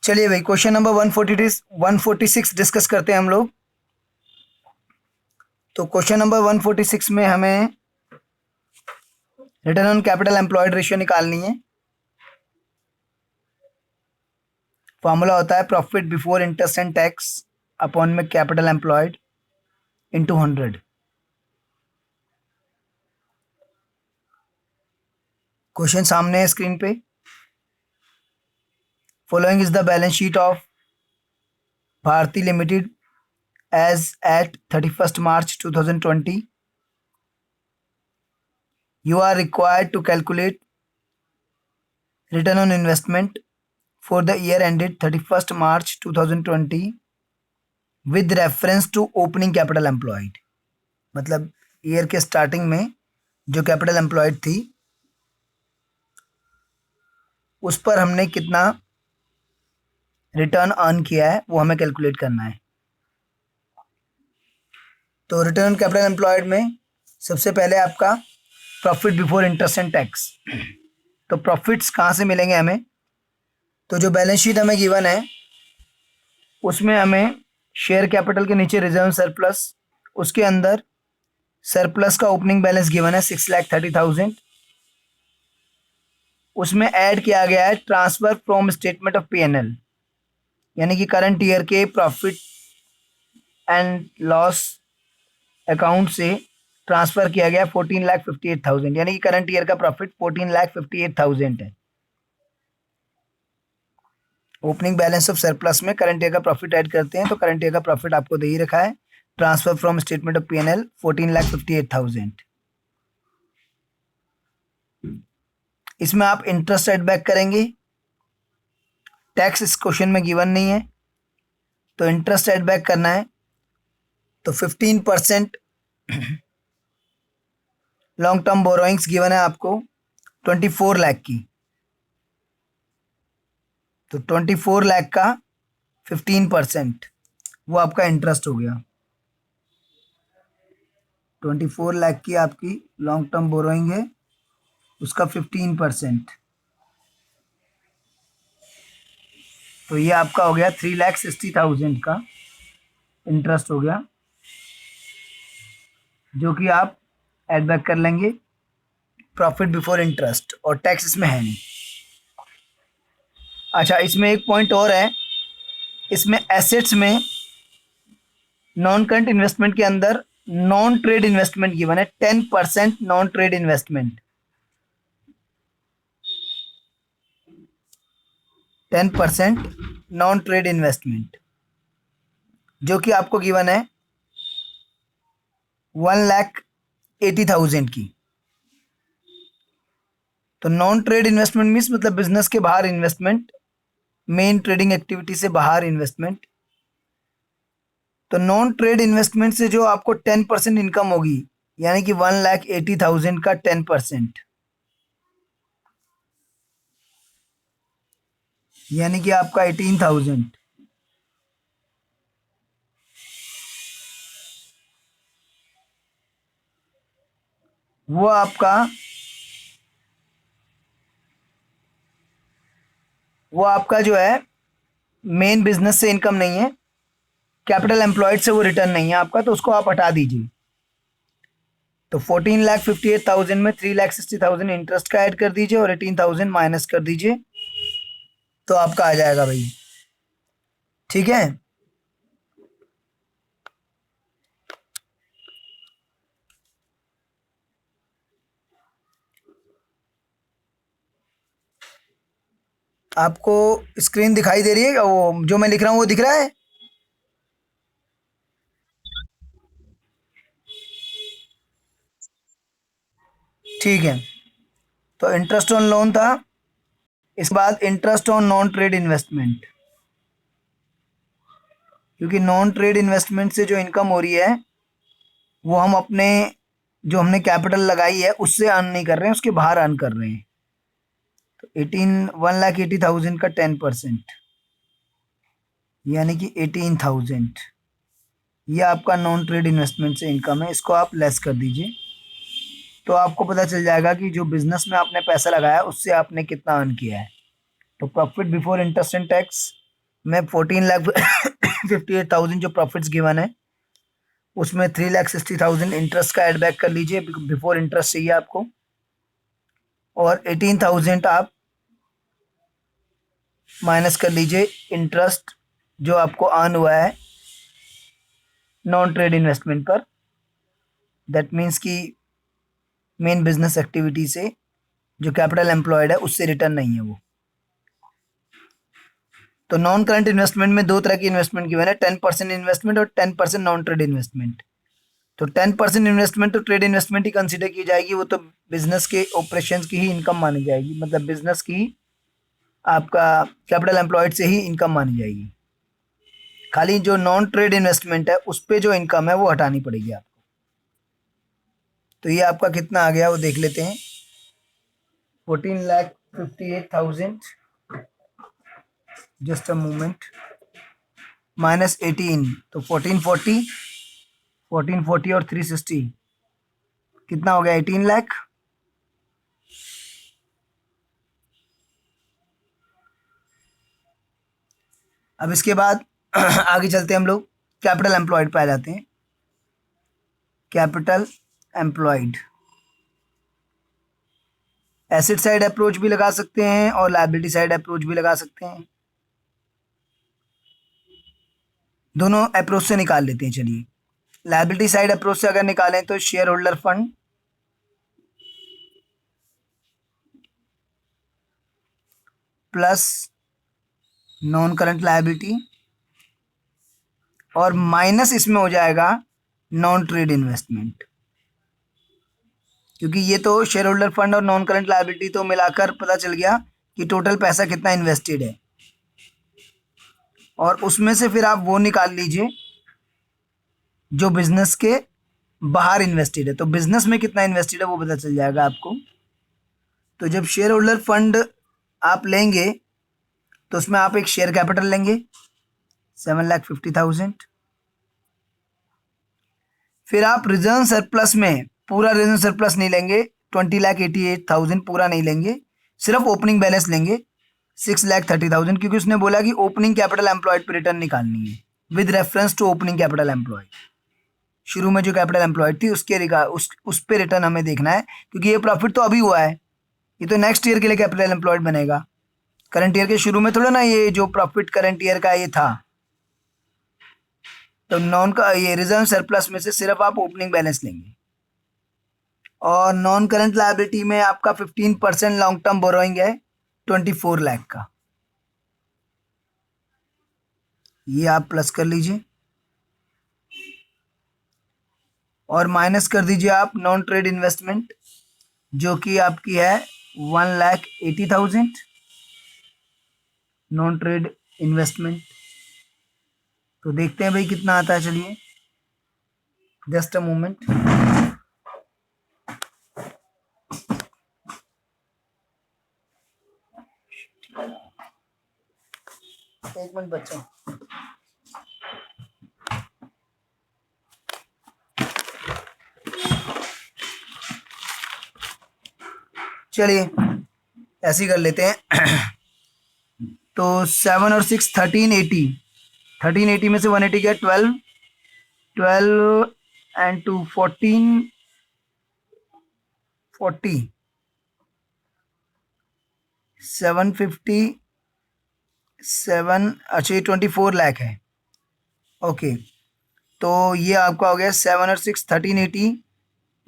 चलिए भाई question number 146 discuss करते हैं हम लोग। तो क्वेश्चन नंबर 146 में हमें return on capital employed ratio निकालनी है। फॉर्मूला होता है profit before interest and tax upon में कैपिटल एम्प्लॉयड इनटू 100। क्वेश्चन सामने है स्क्रीन पे। Following is the balance sheet of Bharti limited as at 31st March 2020. You are required to calculate return on investment for the year ended 31st March 2020 with reference to opening capital employed. मतलब year के starting में जो capital employed थी उस पर हमने कितना return earn किया है वो हमें कैलकुलेट करना है। तो रिटर्न कैपिटल एम्प्लॉयड में सबसे पहले आपका profit before interest and tax. तो प्रॉफिट्स कहाँ से मिलेंगे हमें? तो जो बैलेंस शीट हमें गिवन है उसमें हमें शेयर कैपिटल के नीचे रिजर्व सरप्लस, उसके अंदर सरप्लस का ओपनिंग बैलेंस गिवन है 6,30,000। उसमें ऐड किया गया है transfer from statement of P&L, यानी कि करंट ईयर के प्रॉफिट एंड लॉस अकाउंट से ट्रांसफर किया गया 14,58,000, यानी कि करंट ईयर का प्रॉफिट 14,58,000 है। ओपनिंग बैलेंस ऑफ सरप्लस में करंट ईयर का प्रॉफिट ऐड करते हैं तो करंट ईयर का प्रॉफिट आपको दे ही रखा है, transfer from statement of P&L 14,58,000। इसमें आप इंटरेस्ट एड बैक करेंगे। टैक्स इस क्वेश्चन में गिवन नहीं है तो इंटरेस्ट एड बैक करना है। तो 15% लॉन्ग टर्म बोरोइंग्स गिवन है आपको 24 लाख की। तो 24 लाख का 15% वो आपका इंटरेस्ट हो गया। 24 लाख की आपकी लॉन्ग टर्म बोरोइंग है, उसका 15%, तो ये आपका हो गया 3,60,000 का इंटरेस्ट हो गया, जो कि आप एड बैक कर लेंगे प्रॉफिट बिफोर इंटरेस्ट, और टैक्स इसमें है नहीं। अच्छा, इसमें एक पॉइंट और है, इसमें एसेट्स में नॉन करंट इन्वेस्टमेंट के अंदर नॉन ट्रेड इन्वेस्टमेंट गिवन है 10% non trade investment, 10% non trade investment, जो कि आपको गिवन है 1,80,000 की। तो नॉन ट्रेड इन्वेस्टमेंट मीन्स मतलब बिजनेस के बाहर इन्वेस्टमेंट, मेन ट्रेडिंग एक्टिविटी से बाहर इन्वेस्टमेंट। तो नॉन ट्रेड इन्वेस्टमेंट से जो आपको 10% इनकम होगी, यानी कि 1,80,000 का 10%, यानी कि आपका 18,000, वो आपका जो है मेन बिजनेस से इनकम नहीं है, कैपिटल एम्प्लॉयड से वो रिटर्न नहीं है आपका, तो उसको आप हटा दीजिए। तो 14,58,000 में 3,60,000 इंटरेस्ट का ऐड कर दीजिए और 18,000 माइनस कर दीजिए, तो आपका आ जाएगा भाई। ठीक है, आपको स्क्रीन दिखाई दे रही है? वो जो मैं लिख रहा हूँ वो दिख रहा है? ठीक है, तो इंटरेस्ट ऑन लोन था, इस बाद interest on non trade investment, क्योंकि नॉन ट्रेड इन्वेस्टमेंट से जो इनकम हो रही है वो हम अपने जो हमने कैपिटल लगाई है उससे अर्न नहीं कर रहे हैं, उसके बाहर अर्न कर रहे हैं। तो 1,80,000 का 10%, यानी कि 18,000, ये आपका नॉन ट्रेड इन्वेस्टमेंट से इनकम है, इसको आप लेस कर दीजिए, तो आपको पता चल जाएगा कि जो बिजनेस में आपने पैसा लगाया उससे आपने कितना अर्न किया है। तो profit before interest and tax मैं 14,58,000 जो प्रॉफिट्स गिवन है उसमें 3,60,000 इंटरेस्ट का ऐड बैक कर लीजिए, बिफोर इंटरेस्ट चाहिए आपको, और 18,000 आप माइनस कर लीजिए इंटरेस्ट जो आपको अर्न हुआ है नॉन ट्रेड इन्वेस्टमेंट पर। दैट मीन्स कि मेन बिजनेस एक्टिविटी से जो कैपिटल एम्प्लॉयड है उससे रिटर्न नहीं है वो। तो नॉन करंट इन्वेस्टमेंट में दो तरह की इन्वेस्टमेंट गिवन है, 10% इन्वेस्टमेंट और 10% नॉन ट्रेड इन्वेस्टमेंट। तो 10% इन्वेस्टमेंट तो ट्रेड इन्वेस्टमेंट ही कंसिडर की जाएगी, वो तो बिजनेस के ऑपरेशंस की ही इनकम मानी जाएगी, मतलब बिजनेस की आपका कैपिटल एम्प्लॉयड से ही इनकम मानी जाएगी। खाली जो नॉन ट्रेड इन्वेस्टमेंट है उस पर जो इनकम है वो हटानी पड़ेगी आपको। तो ये आपका कितना आ गया वो देख लेते हैं, 14,58,000 जस्ट अ मोमेंट माइनस 18, तो 1440 और 360 कितना हो गया, 18 लाख। अब इसके बाद आगे चलते हैं हम लोग कैपिटल एम्प्लॉयड पे आ जाते हैं। Capital employed asset side approach भी लगा सकते हैं और लायबिलिटी साइड अप्रोच भी लगा सकते हैं, दोनों अप्रोच से निकाल लेते हैं। चलिए लायबिलिटी साइड अप्रोच से अगर निकालें तो share holder fund plus non current liability और माइनस इसमें हो जाएगा नॉन ट्रेड इन्वेस्टमेंट, क्योंकि ये तो शेयर होल्डर फंड और नॉन करंट लायबिलिटी तो मिलाकर पता चल गया कि टोटल पैसा कितना इन्वेस्टेड है, और उसमें से फिर आप वो निकाल लीजिए जो बिजनेस के बाहर इन्वेस्टेड है। तो बिजनेस में कितना इन्वेस्टेड है वो पता चल जाएगा आपको। तो जब शेयर होल्डर फंड आप लेंगे तो उसमें आप एक शेयर कैपिटल लेंगे 7,50,000, फिर आप रिजर्व सरप्लस में पूरा रिजर्व सरप्लस नहीं लेंगे, 20,88,000 पूरा नहीं लेंगे, सिर्फ ओपनिंग बैलेंस लेंगे 6,30,000, क्योंकि उसने बोला कि ओपनिंग कैपिटल एम्प्लॉयड पर रिटर्न निकालनी है with reference to opening capital employed. शुरू में जो कैपिटल एम्प्लॉयड थी उसके रिगार्ड उस पे रिटर्न हमें देखना है, क्योंकि ये प्रॉफिट तो अभी हुआ है, ये तो नेक्स्ट ईयर के लिए कैपिटल एम्प्लॉयड बनेगा, करंट ईयर के शुरू में थोड़ा ना ये जो प्रॉफिट करंट ईयर का ये था। तो नॉन का ये रिजर्व सरप्लस में से सिर्फ आप ओपनिंग बैलेंस लेंगे, और नॉन करंट लायबिलिटी में आपका 15% लॉन्ग टर्म बोरोइंग है 24 लाख का, ये आप प्लस कर लीजिए, और माइनस कर दीजिए आप नॉन ट्रेड इन्वेस्टमेंट जो कि आपकी है 1,80,000 नॉन ट्रेड इन्वेस्टमेंट। तो देखते हैं भाई कितना आता है, चलिए जस्ट अ मोमेंट। एक मिनट बच्चों, चलिए ऐसे ही कर लेते हैं। तो 7 और 6 1380, 1380 में से 180 गया 12, 12 एंड 2 14, 40, 750, 7, अच्छा ये 24 लाख है। ओके, तो ये आपका हो गया 7 और 6 1380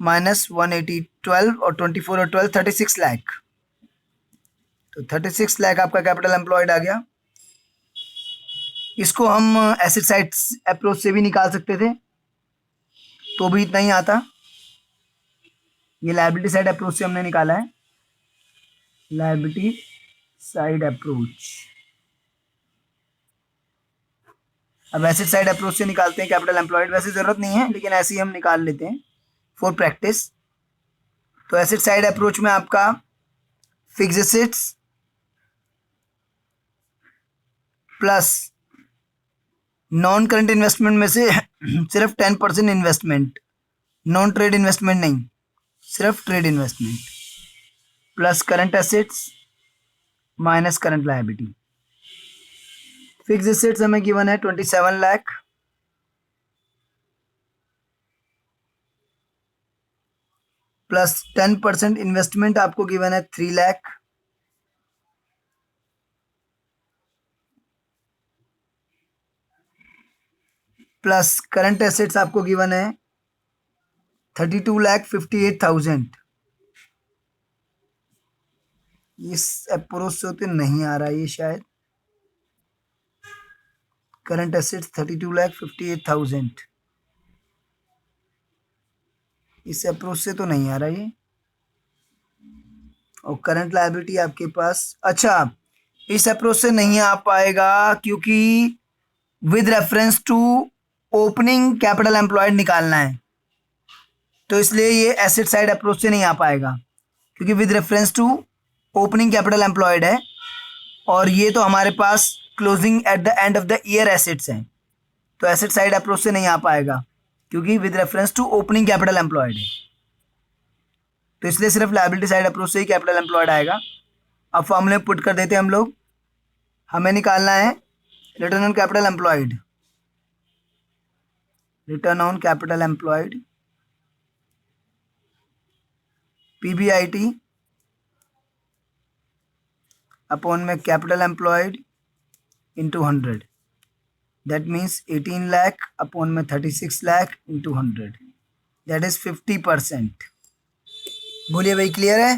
माइनस 180 12 और 24 और 12 36 लाख। तो 36 लाख आपका कैपिटल एम्प्लॉयड आ गया। इसको हम एसेट साइड अप्रोच से भी निकाल सकते थे तो भी इतना ही आता, ये लायबिलिटी साइड अप्रोच से हमने निकाला है, लायबिलिटी साइड अप्रोच। अब एसेट साइड अप्रोच से निकालते हैं कैपिटल एम्प्लॉयड, वैसे जरूरत नहीं है लेकिन ऐसे ही हम निकाल लेते हैं फॉर प्रैक्टिस। तो एसेट साइड अप्रोच में आपका fix assets plus non current investment में से सिर्फ 10% इन्वेस्टमेंट, नॉन ट्रेड इन्वेस्टमेंट नहीं, सिर्फ trade investment, plus current assets minus current liability, fix assets हमें गिवन है 27 लाख, प्लस 10% इन्वेस्टमेंट आपको गिवन है 3 लाख, प्लस करंट एसेट्स आपको गिवन है 32,58,000। इस अप्रोच से तो नहीं आ रहा ये शायद, करंट एसेट्स 32,58,000, इस अप्रोच से तो नहीं आ रहा ये। और करंट लायबिलिटी आपके पास, अच्छा इस अप्रोच से नहीं आ पाएगा क्योंकि with reference to opening capital employed निकालना है, तो इसलिए ये एसेट साइड अप्रोच से नहीं आ पाएगा, क्योंकि with reference to opening capital employed है और ये तो हमारे पास closing at the end of the year assets हैं, तो एसेट साइड अप्रोच से नहीं आ पाएगा क्योंकि with reference to opening capital employed है, तो इसलिए सिर्फ लायबिलिटी साइड अप्रोच से ही कैपिटल एम्प्लॉयड आएगा। अब फॉर्मूले में पुट कर देते हैं हम लोग। हमें निकालना है return on capital employed, return on capital employed PBIT upon में capital employed into 100, that means 18 lakh upon में 36 लाख इंटू 100, दैट इज 50%। बोलिए भाई क्लियर है?